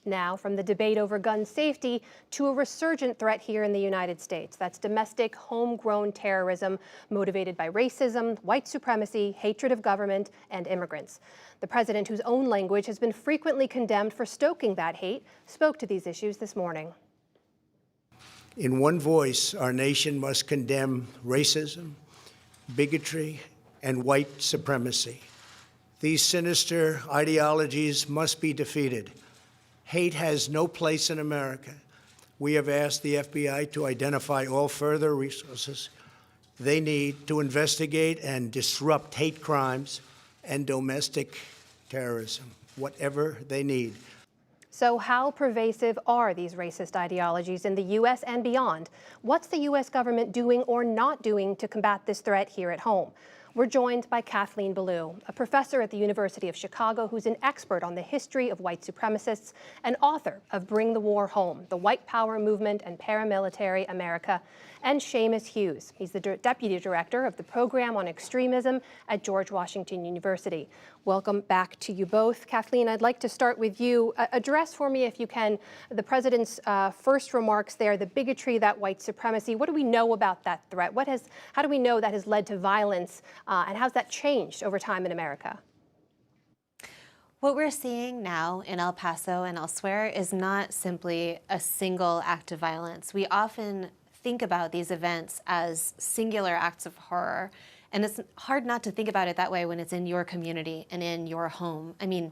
Now, from the debate over gun safety to a resurgent threat here in the United States. That's domestic, homegrown terrorism motivated by racism, white supremacy, hatred of government, and immigrants. The president, whose own language has been frequently condemned for stoking that hate, spoke to these issues this morning. In one voice, our nation must condemn racism, bigotry, and white supremacy. These sinister ideologies must be defeated. Hate has no place in America. We have asked the FBI to identify all further resources they need to investigate and disrupt hate crimes and domestic terrorism, whatever they need. So how pervasive are these racist ideologies in the U.S. and beyond? What's the U.S. government doing or not doing to combat this threat here at home? We're joined by Kathleen Belew, a professor at the University of Chicago who's an expert on the history of white supremacists and author of Bring the War Home, the White Power Movement and Paramilitary America, and Seamus Hughes. He's the deputy director of the program on extremism at George Washington University. Welcome back to you both. Kathleen, I'd like to start with you. Address for me, if you can, the president's first remarks there, the bigotry, that white supremacy. What do we know about that threat? How do we know that has led to violence, and how's that changed over time in America? What we're seeing now in El Paso and elsewhere is not simply a single act of violence. We often think about these events as singular acts of horror, and it's hard not to think about it that way when it's in your community and in your home. I mean,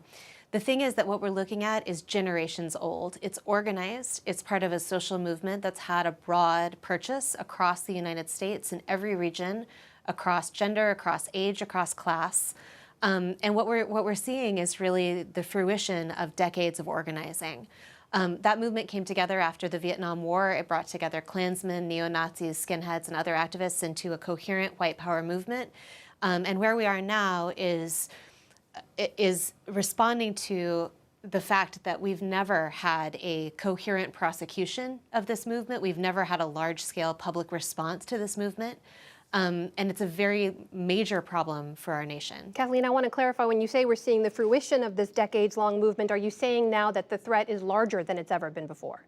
the thing is that what we're looking at is generations old. It's organized. It's part of a social movement that's had a broad purchase across the United States in every region, across gender, across age, across class. And what we're seeing is really the fruition of decades of organizing. That movement came together after the Vietnam War. It brought together Klansmen, neo-Nazis, skinheads, and other activists into a coherent white power movement. And where we are now is responding to the fact that we've never had a coherent prosecution of this movement. We've never had a large-scale public response to this movement. And it's a very major problem for our nation. Kathleen, I want to clarify, when you say we're seeing the fruition of this decades-long movement, are you saying now that the threat is larger than it's ever been before?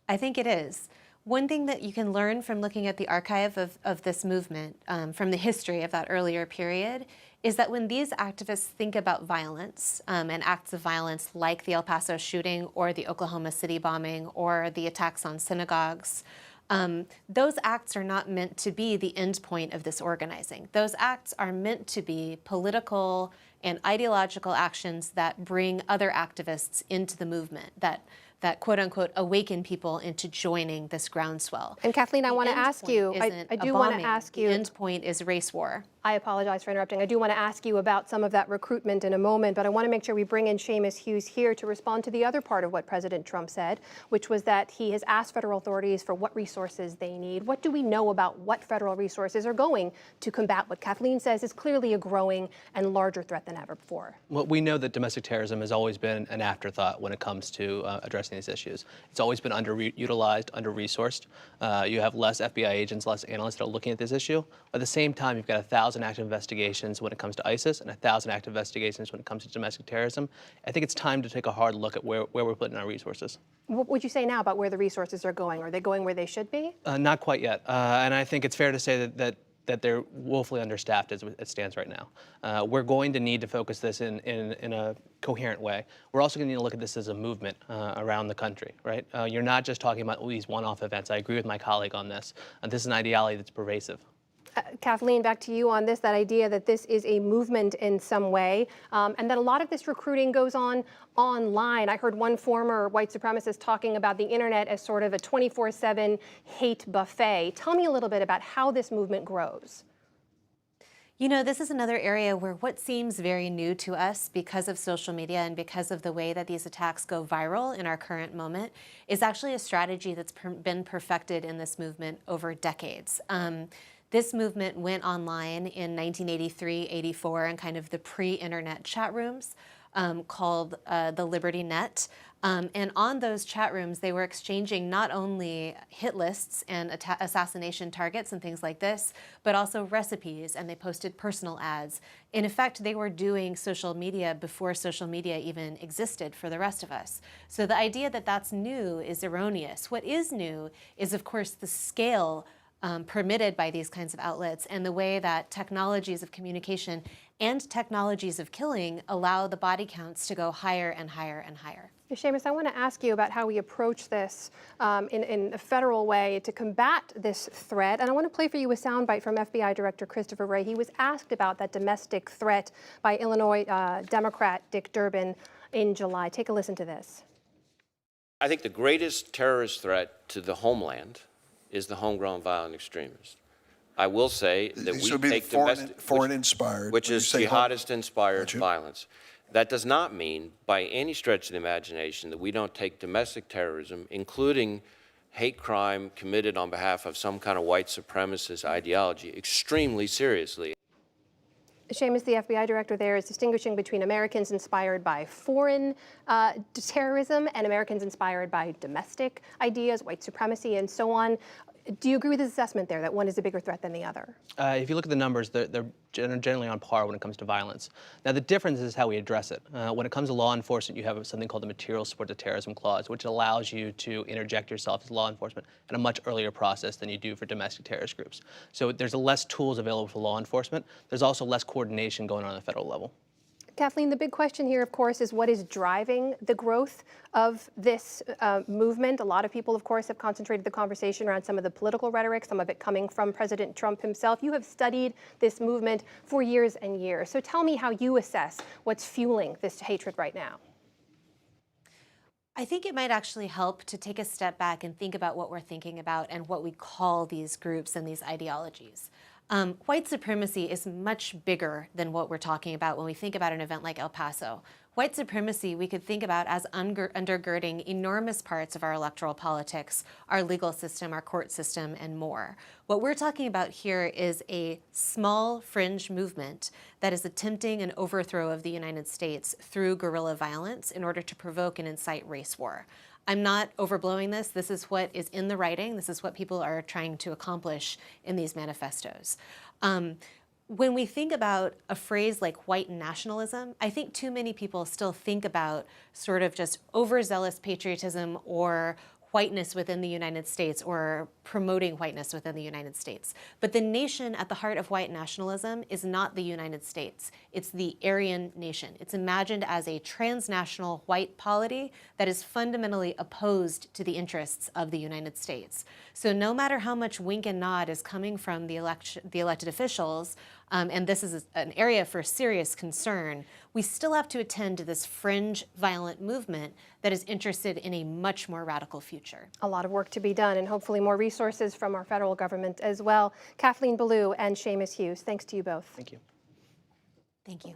I think it is. One thing that you can learn from looking at the archive of this movement, from the history of that earlier period, is that when these activists think about violence and acts of violence like the El Paso shooting or the Oklahoma City bombing or the attacks on synagogues, those acts are not meant to be the end point of this organizing. Those acts are meant to be political and ideological actions that bring other activists into the movement, that quote unquote awaken people into joining this groundswell. And Kathleen, I want to ask you, I do want to ask you. The end point is race war. I apologize for interrupting. I do want to ask you about some of that recruitment in a moment, but I want to make sure we bring in Seamus Hughes here to respond to the other part of what President Trump said, which was that he has asked federal authorities for what resources they need. What do we know about what federal resources are going to combat what Kathleen says is clearly a growing and larger threat than ever before? Well, we know that domestic terrorism has always been an afterthought when it comes to addressing these issues. It's always been underutilized, under-resourced. You have less FBI agents, less analysts that are looking at this issue. At the same time, you've got 1,000 active investigations when it comes to ISIS and 1,000 active investigations when it comes to domestic terrorism. I think it's time to take a hard look at where we're putting our resources. What would you say now about where the resources are going? Are they going where they should be? Not quite yet. And I think it's fair to say that they're woefully understaffed as it stands right now. We're going to need to focus this in a coherent way. We're also going to need to look at this as a movement around the country, right? You're not just talking about these one-off events. I agree with my colleague on this. This is an ideology that's pervasive. Kathleen, back to you on this, that idea that this is a movement in some way, and that a lot of this recruiting goes on online. I heard one former white supremacist talking about the internet as sort of a 24/7 hate buffet. Tell me a little bit about how this movement grows. You know, this is another area where what seems very new to us because of social media and because of the way that these attacks go viral in our current moment is actually a strategy that's been perfected in this movement over decades. This movement went online in 1983, 84, and kind of the pre-internet chat rooms. called the Liberty Net. And on those chat rooms, they were exchanging not only hit lists and assassination targets and things like this, but also recipes, and they posted personal ads. In effect, they were doing social media before social media even existed for the rest of us. So the idea that that's new is erroneous. What is new is, of course, the scale permitted by these kinds of outlets and the way that technologies of communication and technologies of killing allow the body counts to go higher and higher and higher. Seamus, I want to ask you about how we approach this in a federal way to combat this threat. And I want to play for you a soundbite from FBI Director Christopher Wray. He was asked about that domestic threat by Illinois Democrat Dick Durbin in July. Take a listen to this. I think the greatest terrorist threat to the homeland is the homegrown violent extremist. I will say that These we would be take foreign inspired, which is jihadist-inspired violence. That does not mean, by any stretch of the imagination, that we don't take domestic terrorism, including hate crime committed on behalf of some kind of white supremacist ideology, extremely seriously. Seamus, the FBI director there, is distinguishing between Americans inspired by foreign terrorism and Americans inspired by domestic ideas, white supremacy, and so on. Do you agree with his assessment there, that one is a bigger threat than the other? If you look at the numbers, they're generally on par when it comes to violence. Now, the difference is how we address it. When it comes to law enforcement, you have something called the Material Support to Terrorism Clause, which allows you to interject yourself as law enforcement in a much earlier process than you do for domestic terrorist groups. So there's less tools available for law enforcement. There's also less coordination going on at the federal level. Kathleen, the big question here, of course, is what is driving the growth of this movement? A lot of people, of course, have concentrated the conversation around some of the political rhetoric, some of it coming from President Trump himself. You have studied this movement for years and years. So tell me how you assess what's fueling this hatred right now. I think it might actually help to take a step back and think about what we're thinking about and what we call these groups and these ideologies. White supremacy is much bigger than what we're talking about when we think about an event like El Paso. White supremacy we could think about as undergirding enormous parts of our electoral politics, our legal system, our court system, and more. What we're talking about here is a small fringe movement that is attempting an overthrow of the United States through guerrilla violence in order to provoke and incite race war. I'm not overblowing this. This is what is in the writing. This is what people are trying to accomplish in these manifestos. When we think about a phrase like white nationalism, I think too many people still think about sort of just overzealous patriotism or whiteness within the United States or promoting whiteness within the United States. But the nation at the heart of white nationalism is not the United States. It's the Aryan nation. It's imagined as a transnational white polity that is fundamentally opposed to the interests of the United States. So no matter how much wink and nod is coming from the elected officials, and this is an area for serious concern, we still have to attend to this fringe violent movement that is interested in a much more radical future. A lot of work to be done, and hopefully more resources from our federal government as well. Kathleen Belew and Seamus Hughes, thanks to you both. Thank you. Thank you.